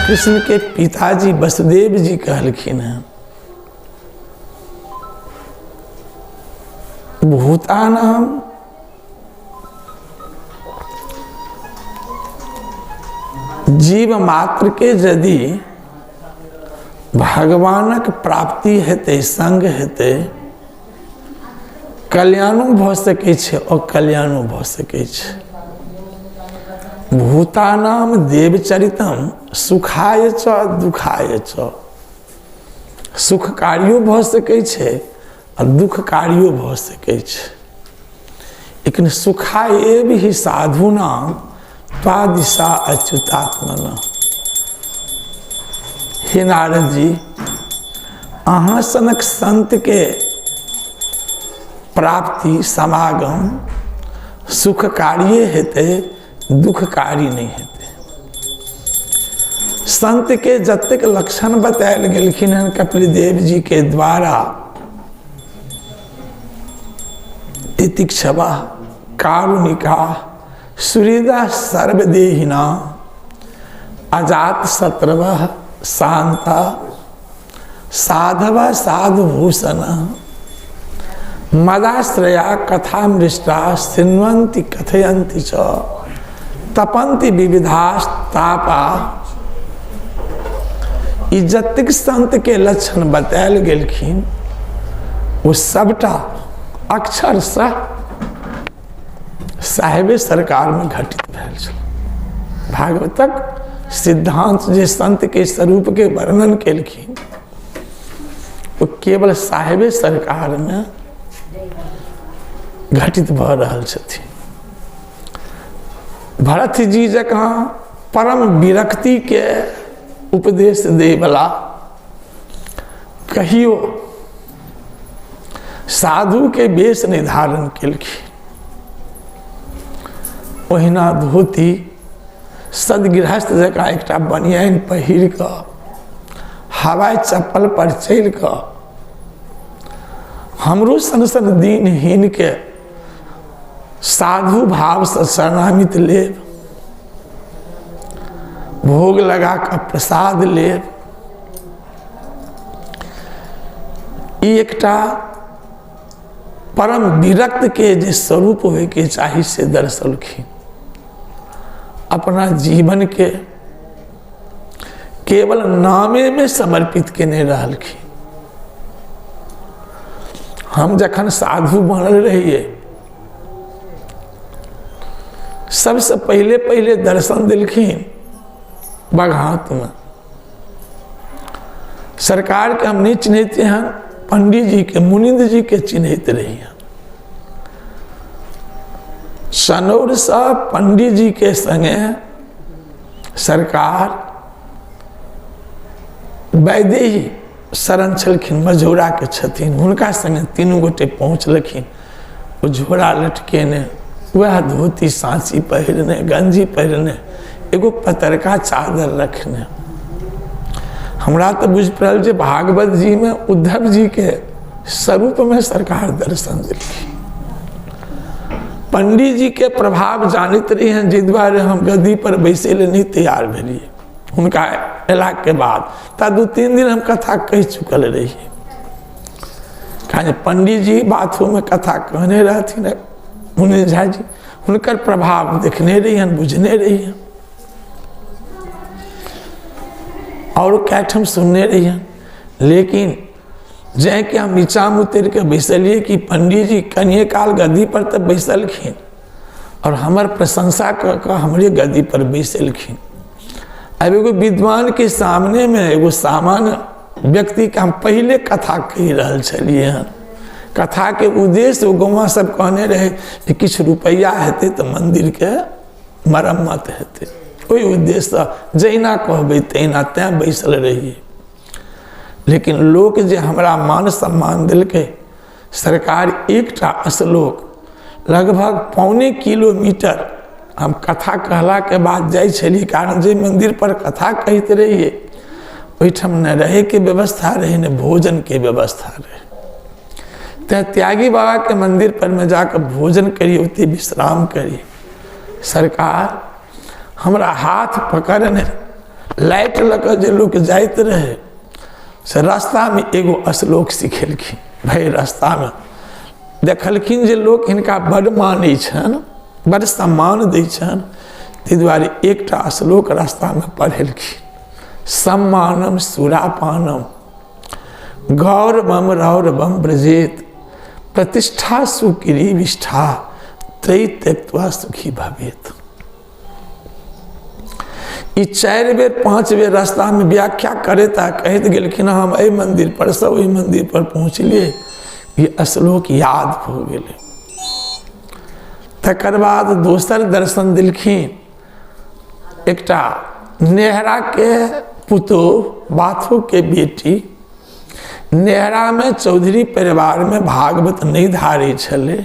कृष्ण के पिताजी वसुदेव जी कहलखिन हैं, भूतानाम जीव मात्र के यदि भगवानक प्राप्ति हेतै, संग हेतै, कल्याणो भऽ सकै छै और कल्याणो भऽ सकै छै। भूतानाम देवचरितम सुखाय च दुखाय च, सुखकारियो भऽ सकै छै और दुखकारियो भऽ सकै छै। लेकिन सुखाय एव ही साधुनाम त्वादिशा अच्युतात्मना। हे नारद जी, अहाँ सनक संत के प्राप्ति समागम सुखकारी हेतै, दुखकारी नहीं हेतै। संत के जतेक लक्षण बतायल गेलखिन हन कपिल देव जी के द्वारा, तितिक्षवा, कारुणिका, सुहृदा सर्वदेहिना, अजात शत्रवः शांता, साधवा साधुभूषण, मदाश्रया कथामृष्टा शृण्वन्ति कथयन्ति च, तपन्ति विविधास्तापा। ई जतिक संत के लक्षण बतायल गेलखिन वो सबटा अक्षरशः साहेबे सरकार में घटित भेल छल। भागवतक सिद्धांत जे संत के स्वरूप के वर्णन केलखिन वो केवल साहेबे सरकार में घटित भ रहल छथिन। भरत जी जकाँ परम विरक्ति के उपदेश दे वाला कहियो साधु के वेश निर्धारण केलखिन। ओहिना धोती सदगृहस्थ जकाँ एकटा बनियान पहिर कऽ हवाई चप्पल पर चल कऽ हमरो सन दीनहीन के साधु भाव से शरणामित लेब, भोग लगा कर प्रसाद लेब, ई एकटा परम विरक्त के जे स्वरूप होय के चाही से दर्शलखिन। अपना जीवन के केवल नामे में समर्पित केने रहलखिन। हम जखन साधु बनल रहिए, सबसे पहले दर्शन दिलखिन बघात में। सरकार के हम नहीं चिन्हते हैं, पंडित जी के मुनिंद जी के चिन्हते रही हैं। सनौर सा पंडित जी के संगे सरकार वैदेही शरण छलखिन, मझौरा के छथिन, हुनका संगे तीनों गोटे पहुँचलखिन। वो झोरा लटकेने, वह धोती सांची पहिरने, गंजी पहिरने, एगो पतरका चादर रखने। हमरा तो बुझ पड़ल जे भागवत जी में उद्धव जी के स्वरूप में सरकार दर्शन दिलखिन। पंडित जी के प्रभाव जानते रही हैं, जिस द्वारे हम गद्दी पर बैसे ले नहीं तैयार भेलिए। उनका अला के बाद ता 2-3 दिन हम कथा कह चुकल रही। कहा पंडित जी बाथरूम में कथा कहने रहथिन, मुनि झा जी उनकर प्रभाव देखने रही हैं, बुझने रही हैं और कैठम सुनने रही हैं। लेकिन जै के हम नीचा में उतर के बैसलिए कि पंडित जी कनिए काल गद्दी पर तब बैसलखिन और हमार प्रशंसा कर हमरे गद्दी पर बैसलखिन। अब एगो विद्वान के सामने में एगो सामान्य व्यक्ति के हम पहले कथा कह रहा छलिए हन। कथा के उद्देश्य गौवा सब कहने रहे कि किछु रुपया हेते तो मंदिर के मरम्मत हेते, कोई उद्देश्य जहिना कहबे तहिना तैं बैसल रहिए। लेकिन लोग जे हमरा मान सम्मान दिलके, सरकार एकटा श्लोक लगभग 1.25 किलोमीटर हम कथा कहला के बाद जाय छली। कारण जे मंदिर पर कथा कहते रहिए ओहिठाम न रहे के व्यवस्था रहे, न भोजन के व्यवस्था रहे। तो त्यागी बाबा के मंदिर पर में जाकर भोजन करिए, उतने विश्राम करिए। सरकार हमरा हाथ पकड़ने लाइट लग जे लोग जाते रहे से रास्ता में एगो श्लोक सिखेलखिन। भाई रास्ता में देखलखिन जे लोग हिनका बड़ मानै छनि, बड़ सम्मान दै छनि, ताहि दुआरे एकटा श्लोक रास्ता में पढ़ेलखिन, सम्मानम सुरापानम गौरवम रौरवम ब्रजेत प्रतिष्ठा सुकिरी विष्ठा त्रयी त्यक्त्वा सुखी भवेत। ई 4 बेर 5 बेर रास्ता में व्याख्या करे ता कहते गेलखिन हम एहि मंदिर पर से ओहि मंदिर पर पहुँचलिए, ये श्लोक याद हो गेले। तकर बाद दोसर दर्शन दिलखिन, एकटा नेहरा के पुतोह बाथो के बेटी नेहरा में चौधरी परिवार में भागवत नहीं धारे छले,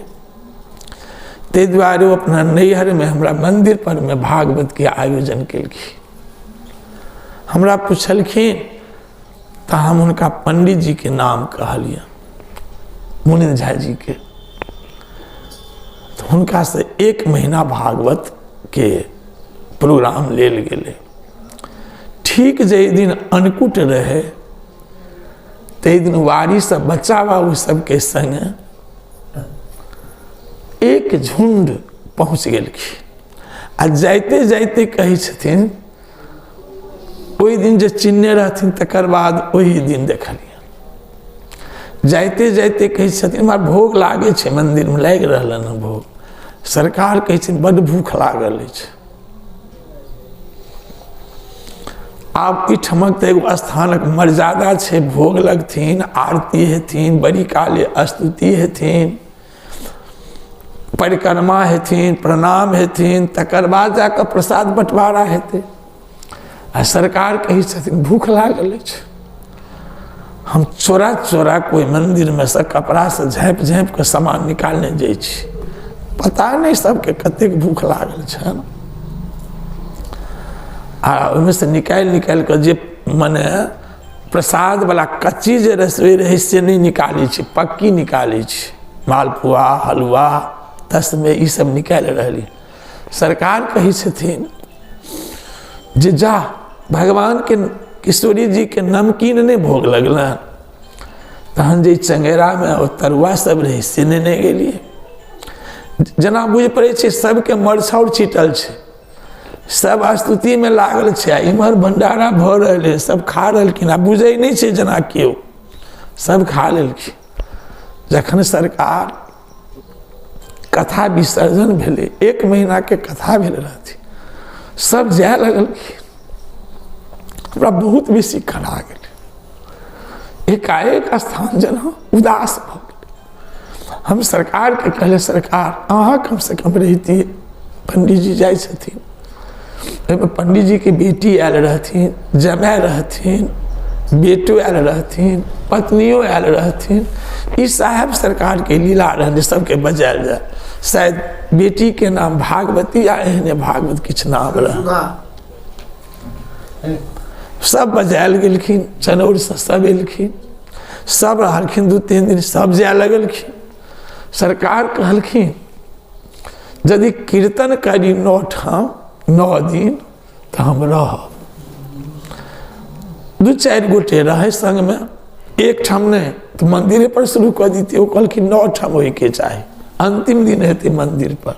ताहि दुआरे वो अपना नैहर में हमरा मंदिर पर में भागवत के आयोजन केलखिन। हमरा पूछलखिन तो हम उनका पंडित जी के नाम कहलिए, मुनिंद झा जी के। तो उनका से 1 महीना भागवत के प्रोग्राम लेल गेले। ठीक जे दिन अन्नकूट रहे ते दिन वारी सब बच्चा बाबू सबके संगे एक झुंड पहुँच गेलखिन। आ जाते जाते कहे छथिन ओहि दिन जे चिन्हने रहथिन तकर बाद ओहि दिन देखलिए। जाते जाते कहे छथिन हमरा भोग लागे छे, मंदिर में लाग रहलन हँ भोग। सरकार कहे छथिन बड़ भूख लागल अछि। आब इठमक तो एगो स्थानक मर्यादा छे, भोग लगथिन, आरती हेथिन, बड़ी काले स्तुति हेथिन, परिक्रमा हेथिन, प्रणाम हेथिन, तकर बाद जाकर प्रसाद बंटवारा हेतै। आ सरकार कही छथिन भूख लागल अछि। हम चोरा चोरा कोई मंदिर में से कपड़ा से झाँपि झाँपि के सामान निकालने जाइ छी, पता नहीं सबके कतेक भूख लागल छनि। आ ओहिमे से निकालि कर जे मने प्रसाद वाला कच्ची जे रसोई रहे से नहीं निकाली छी, पक्की निकाली छी। मालपुआ हलवा तस्मे ई सब निकाल रही। सरकार कही छथिन जे जा भगवान के किशोरी जी के नमकीन नहीं भोग लगलन, तहन जे चंगेरा में और तरुआ सब रहे से नहीं गेलिए। जना बुझ पड़े छे सबके मरछौर छिटल छे, सब स्तुति में लागल छे, इमहर भंडारा भ रहे सब खा रहलखिन। आ बुझे नहीं छे जना केओ, सब खा लेलखिन। जखन सरकार कथा विसर्जन भेले, 1 महीना के कथा भेल रहती, सब जाए लगलखिन। हमरा बहुत बेसी खड़ा गेल, एकाएक स्थान जना उदास भ गेल। हम सरकार के कहले सरकार अहाँ कम से कम रहिती। पंडित जी जाए छथिन, पंडित जी के बेटी आयल रहथिन, जमाय रहथिन, बेटो आयल रहथिन, पत्नियों आयल रहथिन। ई साहब सरकार के लीला रहने सबके बजायल जाए। शायद बेटी के नाम भागवती या एहने भागवत किछ नाम रह, सब बजायल गेलखिन। चनौर से सब एलखिन, सब रहलखिन 2-3 दिन, सब जाए लगलखिन। सरकार कहलखिन यदि कीर्तन करी 9 दिन तो हम रहब। 2-4 गोटे रहे संग में, एक ठाम नहीं तो मंदिर पर शुरू कर दी। वो कहलखिन 9 ठाम होई के चाहे, अंतिम दिन हेतै मंदिर पर।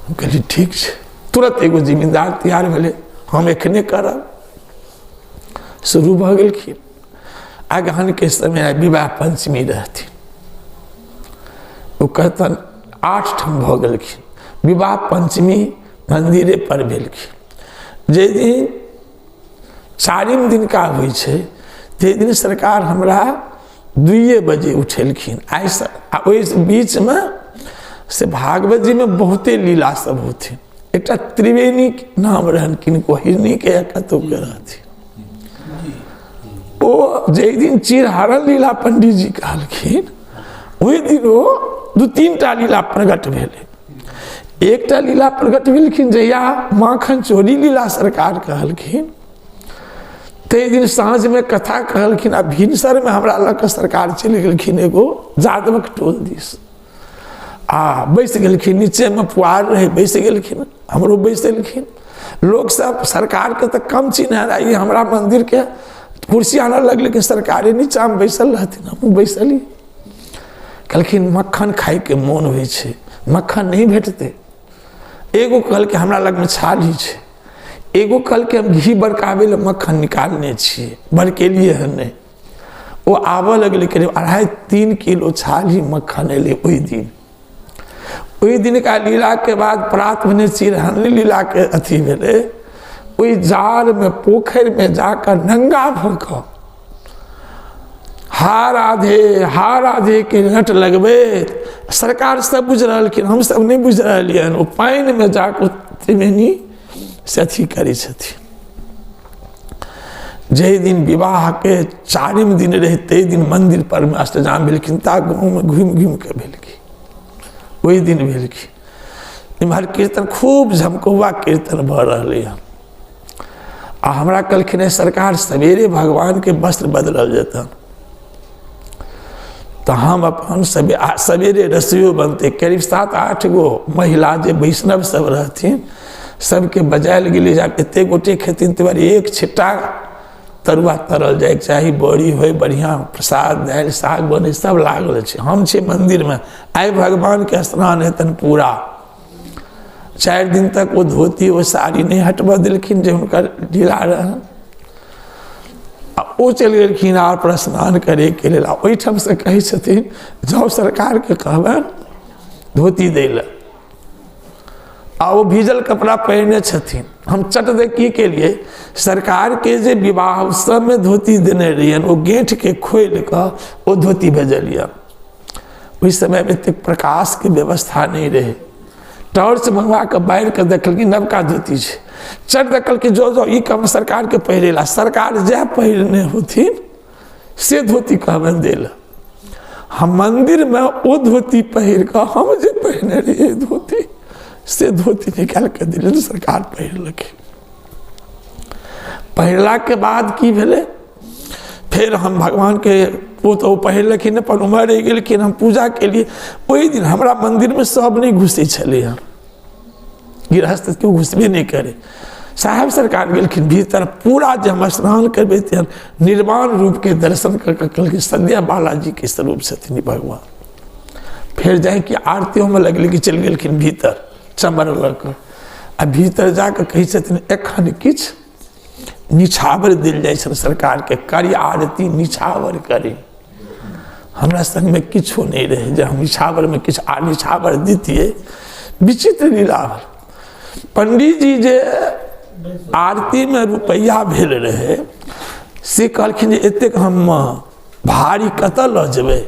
हम कहली ठीक है। तुरंत एगो जिम्मेदार तैयार भेले, हम एखने करब। शुरू भ गेलखिन। अगहन के समय विवाह पंचमी रहथिन, वो कहतन 8 ठाम भ गेलखिन। विवाह पंचमी मंदिरे पर भेलखिन। जे दिन 4म दिन का होइ छै, ते दिन सरकार हमरा 2 बजे उठेलखिन। ओहि बीच में से भागवत जी में बहुते लीला सब होथिन। एक त्रिवेणी नाम रहन, किनको हिरनी के या कतौ के रहथिन। ओ जे दिन चिरहरण लीला पंडित जी कहलखिन, ओहि दिन ओ 2-3 टा लीला प्रकट भेले। एकटा लीला प्रकट भेलखिन जहिया माखन चोरी लीला सरकार कहलखिन, ते दिन साँझ में कथा कहलखिन। आ भिनसर में हमरा लग सरकार चलि गेलखिन एगो जादवक टोल दिस। आ बैस गेलखिन, नीचे में पुआर रहे, बैस गेलखिन। हमरो बैसलखिन। लोग सब सरकार के तो कम चिन्ह रही, हमारा मंदिर के कुर्सी आने लगल कि सरकारे नीचा में बैसल रहथिन, हम बैसली। कहलखिन मक्खन खाए के मोन होइ छै, मक्खन नहीं भेटते। एगो कहल के हमरा लग में छाली छै, एगो कहल के हम घी बरकावे ले मक्खन निकालने छिए, बरकेलिए हन नहीं। वो आबऽ लगल करीब 2.5-3 किलो छाली मक्खन एले ओहि दिन। ओहि दिन का लीला के बाद प्रात भने चिरहन लीला के अथी भेले। ओहि जार में पोखर में जाकर नंगा भऽ हा राधे के नट लगबे। सरकार सब बुझ रहलखिन, हम सब नहीं बुझ रहलिए। वो पानी में जाकर त्रिवेणी से अथी करी छथिन। जे दिन विवाह के 4म दिन रहे ते दिन मंदिर पर में अष्टजाम भेलखिन, ता गाँव में घूम घूम के भेलखिन, वही दिन भेलखिन। इम्हर कीर्तन खूब झमकौआ कीर्तन भऽ रहलै हन। आ हमरा कहलखिन सरकार सवेरे भगवान के वस्त्र बदलल जेतन, तो हम अपन सवेरे रसोइयो बनते। करीब 7-8 गो महिला जे वैष्णव सब रहथिन, सबके बजायल गेलै। जब एते गोटे खेथिन तो एक छिट्टा तरुआ तरल जाए चाही, बड़ी हो बढ़िया, प्रसाद दालि साग बने, सब लागल छै। हम छे मंदिर में, आइ भगवान के स्नान हेतन पूरा। 4 दिन तक वो धोती वो साड़ी नहीं हटबऽ देलखिन जे हुनकर ढीला रहन। वो चल गेलखिन आर पर स्नान करे के लेल। ओहिठाम से कहै छथिन जाओ सरकार के कहबन धोती दै ले। आ वो भीजल कपड़ा पहने छथिन। हम चट दे की के लिए सरकार के जे विवाह उत्सव में धोती देने रहियन, वो गेंठ के खोल कर वो धोती भेजलियन। उस समय में इतने प्रकाश के व्यवस्था नहीं रहे। टॉर्च मंगवा के बाहर के देखल कि नवका धोती है। चट देखल कि जो ई कम सरकार के पहिरेला, सरकार जै पहिरने होथिन से धोती कहबन देला। हम मंदिर में वो धोती पहिर कर हम जे पहने रहिए धोती से धोती निकाल के दिल सरकार पहिरलखिन। पहिरला के बाद की भेले, फिर हम भगवान के वो तो पहिरलखिन, अपन उमर रह गेलखिन, हम पूजा के लिए। वही दिन हमारा मंदिर में सब नहीं घुसे छले हन, गृहस्थ क्यों घुसबे नहीं करे। साहब सरकार गेलखिन भीतर, पूरा जब हम स्नान करबे निर्वाण रूप के दर्शन करके कहलखिन सद्या बालाजी के स्वरूप छथिन भगवान। फिर जाए कि आरतियों में लगल कि चल गेलखिन भीतर चमर लग। आ भीतर जाकर कही छथिन एखन किछ निछावर दिल जाए सरकार के, करी आरती निछावर करी। हमरा संग में किछो नहीं रहे जब हम निछावर में किछ निछावर दीतिए। विचित्र लीला। पंडित जी जे आरती में रुपया भेल रहे से कहलखिन जे एतेक हम भारी कतऽ लऽ जेबै।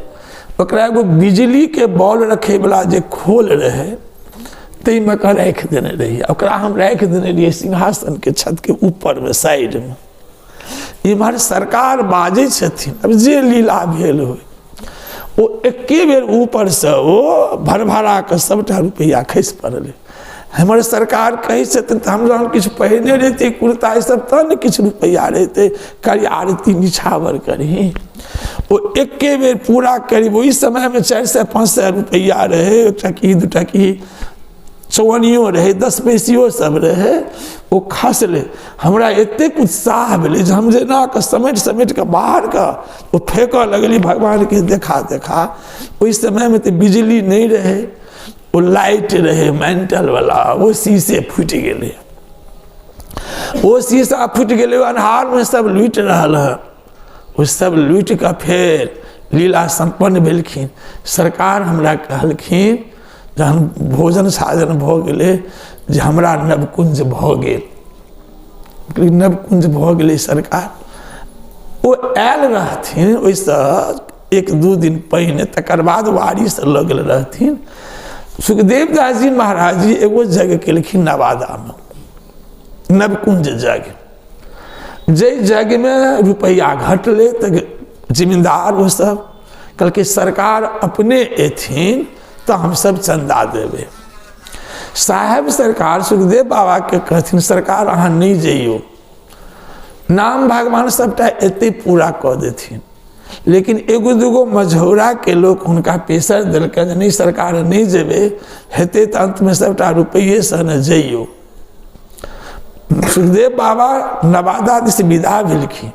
ओकरा एगो बिजली के बॉल रखे वाला जे खोल रहे तै में का राख देने रहिए। ओकरा हम राख देने रहिए सिंहासन के छत के ऊपर में साइड में। इम्हर सरकार बाजै छथिन, अब जे लीला भेल हो वो एके बेर ऊपर से वो भरभरा के सबटा रुपया खस पड़ल। हमारे सरकार कही छथिन तो हम जहन किछु पहिने रहते कुर्ता सब तब न किछु रुपया रहते, करी आरती निछावर करी। वो एके बेर पूरा करी। वही समय में 400-500 रुपया रहे, 1 टकी 2 टकी चौनियो रहे, 10 पैसियो सब रहे। वो खसले। हमरा एतेक उत्साह भेलै जे हम जेना के समेट के बाहर का वो फेंकऽ लगली भगवान के देखा देखा। उस समय में तो बिजली नहीं रहे, वो लाइट रहे मेंटल वाला, वो शीशे फूट गए। वो शीशा फूट गए, अन्हार में सब लुटि रहल है। वो सब लुट के फिर लीला संपन्न भेलखिन। सरकार हमरा कहलखिन जहन भोजन साजन भऽ गेलै जे हमरा नवकुंज भऽ गेल। नवकुंज भऽ गेलै सरकार। वो आयल रहथिन ओहिसँ 1-2 दिन पहिने, तकर बाद वारी से लऽ गेल रहथिन। सुखदेव दास जी महाराज जी एगो जग केलखिन नवादा में, नवकुंज जग। जे जग में रुपया घटले तो जिम्मेदार वो सब कहलकै सरकार अपने एथिन तो हम सब चंदा देवे। साहेब सरकार सुखदेव बाबा के कहथिन सरकार अहाँ नहीं जइयो, नाम भगवान सबटा एते पूरा कऽ देथिन। लेकिन एगो दूगो मझौरा के लोग उनका प्रेशर दिलक जे नहीं सरकार नहीं जेबे हेते तो अंत में सबटा रुपये से न जइयो। सुखदेव बाबा नवादा दिस विदा भेलखिन।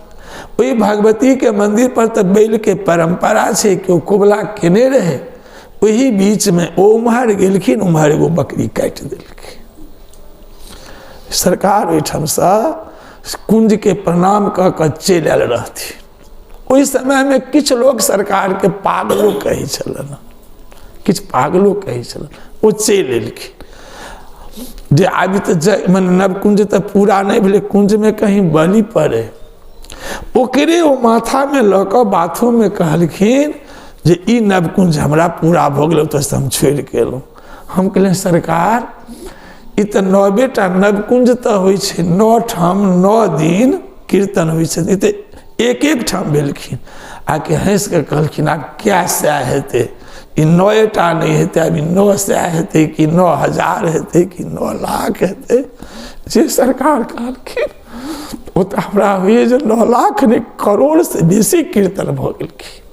वही भगवती के मंदिर पर तो बैल के परंपरा है कि कुबला केने रहे। वही बीच में वो उम्हर गेलखिन, उम्हर एगो बकरी काटि देलखिन। सरकार ओहिठाम से कुंज के प्रणाम कऽ कऽ चलि आयल रहथिन। ओहि समय में किछु लोग सरकार के पागलो कहै छलन, किछु पागलो कहै छलन। वो चलि एलखिन जे आबि तऽ मने नवकुंज तऽ पूरा नहीं भेलै, कुंज में कहीं बलि पड़े। ओकरे वो माथा में लऽ कऽ बाथो में कहलखिन जे ई नवकुंज हमरा पूरा भऽ गेल तो हम छोड़ि के एलहुँ। हम कहलिए सरकार ई तऽ 9 नवकुंज तऽ होइ छै, 9 ठाम 9 दिन कीर्तन होइ छै, ई तऽ एक ठाम भेलखिन। आके हंस के कहलखिन आब क्या सै हेतै, ई 9 नहीं हेतै, अभी 9 सै हेतै कि 9,000 हेतै कि 9 लाख हेतै। जे सरकार कहलखिन वो तो हमरा हुए जे 9 लाख नहीं करोड़ से बेसी कीर्तन भऽ गेलखिन।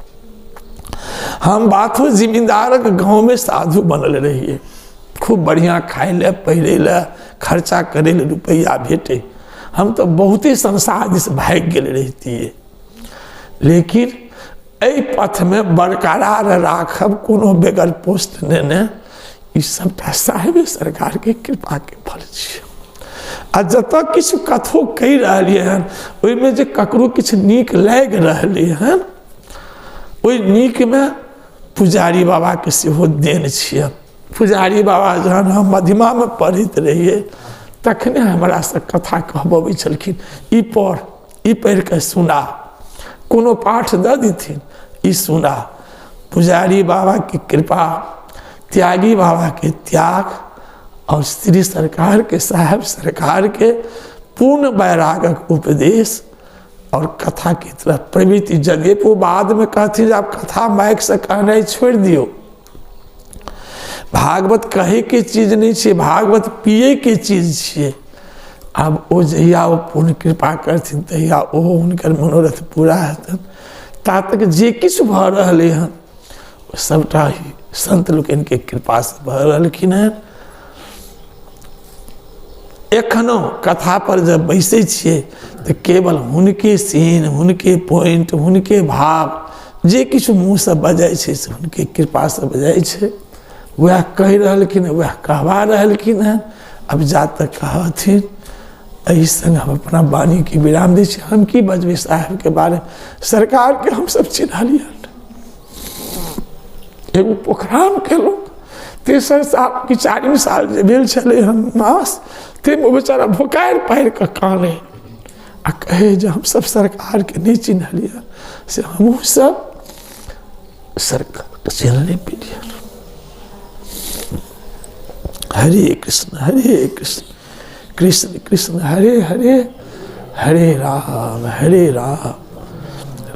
हम बाथो जिम्मेदारक गाँव में साधु बनल रहिए, खूब बढ़िया खाए ले पहिरे ले खर्चा करे ले रुपया भेटे। हम तो बहुते संसार दिस भाग गेल रहतिए, लेकिन एहि पथ में बरकरार राखब कोनो बेगर पोस्ट ने ई सबटा साहेब सरकार के कृपा के फल छै। आ जतऽ किछु कथो कहि रहलिए हन ओहिमे जे ककरो किछु नीक लागि रहलै हन, ओहि नीक में पुजारी बाबा के सेहो देन छियनि। पुजारी बाबा जहन हम मध्यमा में पढ़ैत रहिए तखने हमरा से कथा कहबबै छलखिन, ई पढ़ के सुना, कोनो पाठ दऽ देथिन ई सुना। पुजारी बाबा की कृपा, त्यागी बाबा के त्याग और श्री सरकार के साहब सरकार के पूर्ण वैरागक उपदेश और कथा की तरफ प्रवृत्ति। जगह वो बाद में कहती आप कथा माइक से कहना छोड़ दियो। भागवत कहे के चीज नहीं छे, भागवत पिए के चीज छे। अब वो जहिया वो पूर्ण कृपा करथिन तहिया वो उनकर मनोरथ पूरा हेतन। ता तक जे किछु भऽ रहलै हन सबटा ही संत लोकनि के कृपा से भऽ रहलखिन हन। एखनो कथा पर जब बैसे छिए तो केवल हुनके सीन, हुनके पॉइंट, हुनके भाव जे किछु मुँह से बजाय छै से हुनके कृपा से बजाय छै। वह कह रहलखिन, वह कहवा रहलखिन हन। अब जा तक कहथिन एहि संग हम अपना वाणी की विराम दै छी। हम की बजबै साहेब के बारे में, सरकार के हम सब चिन्हलियन। एगो पोखराम के लोग 3 साल कि 4 साल जे भेल छलै हन मास, वो बेचारा भोकारि पारि के काने आ कहे जे हम सब सरकार के नहीं चिन्हलियन से हमहूँ सब सरकार के चिन्हले पिलियन। हरे कृष्ण कृष्ण कृष्ण हरे हरे, हरे राम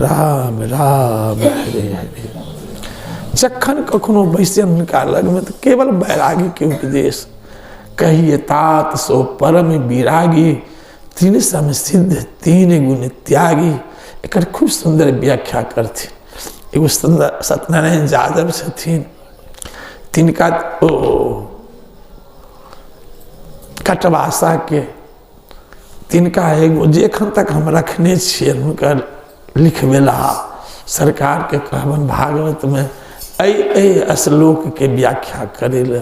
राम राम हरे हरे। जखन कखनो बैसे हुनका लग में तो केवल वैरागी के उपदेश कहिए तात सो परम विरागी, 3 सम सिद्ध 3 गुण त्यागी। एकर खूब सुंदर व्याख्या करथिन। एगो सुंदर सत्यनारायण यादव छथिन, तिनका कटवासा के तिनका एगो जे एखन तक हम रखने छिए हुनकर लिखबेला सरकार के कहबन भागवत में ऐ श्लोक के व्याख्या करे ले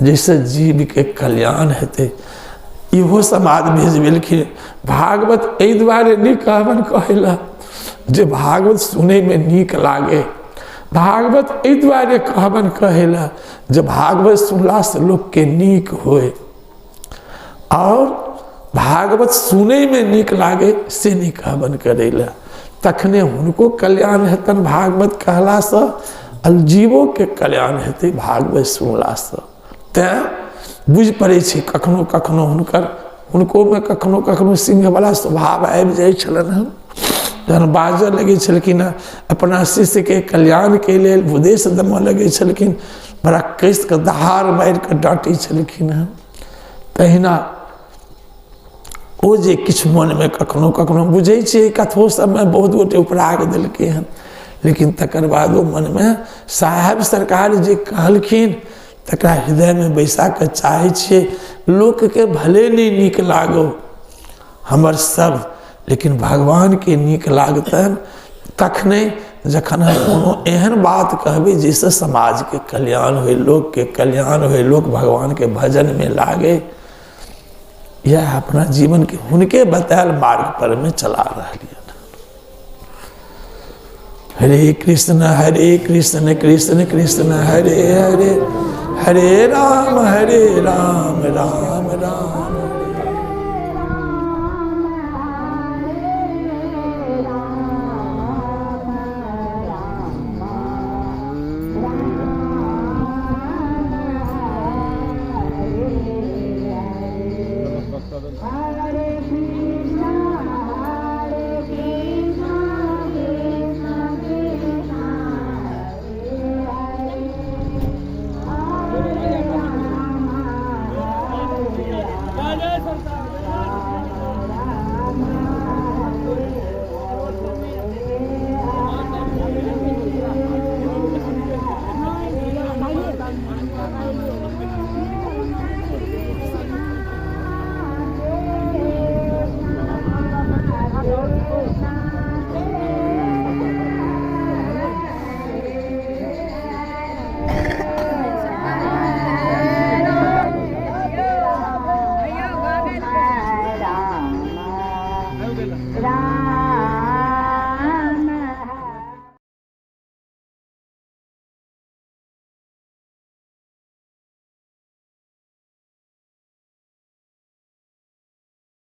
जैसे जीव के कल्याण हेते। इहो समाज भेजबेलखिन। भागवत एहि दुआरे नहीं कहबन कहला जे भागवत सुने में नीक लागे, भागवत एहि दुआरे कहबन कहला जे भागवत सुनला से लोग के नीक होए। और भागवत सुने में नीक लागे से नहीं कहबन करेला, तखने हुनको कल्याण हेतन भागवत कहला से, जीवों के कल्याण हेते भागवत सुनला से। तैं बुझ पड़े छै कखनो कखनो हुनको में कखनो कखनो सिंह वाला स्वभाव आबि जाय छलन हन। जहन बाजऽ लगे छलखिन अपना शिष्य के कल्याण के लेल उपदेश दमऽ लगे छलखिन, बड़ा कस के दहाड़ मारि के डांटै छलखिन हन। तहिना ओ जे किछु मन में कखनो कखनो बुझे छे कथो सब में बहुत गोटे उपराग दिलके हन, लेकिन तकर बादो मन में साहब सरकार जे कहलखिन तकरा हृदय में बैसा के चाहे छे लोक के भले नहीं नीक लागो हमर शब्द, लेकिन भगवान के नीक लागतन तखने जखन हम कोनो एहन बात कहबे जैसे समाज के कल्याण हो, लोक के कल्याण हो, लोक भगवान के भजन में लागे। यह अपना जीवन के उनके बतायल मार्ग पर में चला रही। हरे कृष्ण कृष्ण कृष्ण हरे हरे, हरे राम राम राम। राम